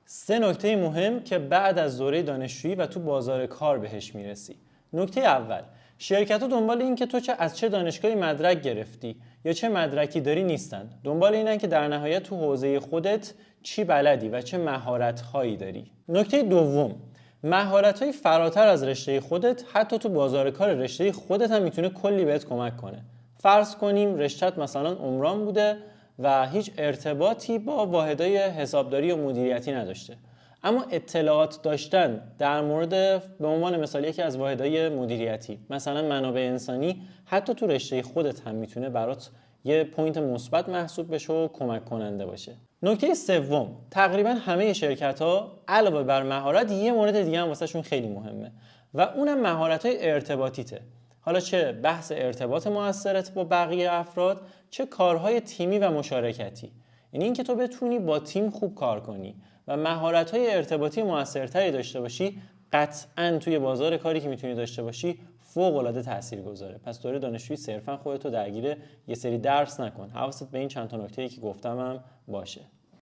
3 نکته مهم که بعد از دوره دانشجویی و تو بازار کار بهش میرسی. نکته اول، شرکت‌ها دنبال این که تو از چه دانشگاهی مدرک گرفتی یا چه مدرکی داری نیستن. دنبال اینن که در نهایت تو حوزه خودت چی بلدی و چه مهارت‌هایی داری. نکته دوم، مهارت‌های فراتر از رشته خودت حتی تو بازار کار رشته خودت هم میتونه کلی بهت کمک کنه. فرض کنیم رشته‌ت مثلا عمران بوده و هیچ ارتباطی با واحدهای حسابداری و مدیریتی نداشته، اما اطلاعات داشتن در مورد به عنوان مثال یکی از واحدهای مدیریتی، مثلا منابع انسانی، حتی تو رشته خودت هم میتونه برات یه پوینت مثبت محسوب بشه و کمک کننده باشه. نکته سوم، تقریبا همه شرکت‌ها علاوه بر مهارت یه مورد دیگه هم واسهشون خیلی مهمه و اونم مهارت‌های ارتباطیته. حالا چه بحث ارتباط موثرت با بقیه افراد، چه کارهای تیمی و مشارکتی. یعنی اینکه تو بتونی با تیم خوب کار کنی و مهارت‌های ارتباطی موثرتری داشته باشی، قطعاً توی بازار کاری که میتونی داشته باشی فوق‌العاده تاثیرگذاره. پس دوره دانشجویی صرفاً خودتو درگیر یه سری درس نکن. حواست به این چند تا نکته‌ای که گفتمم باشه.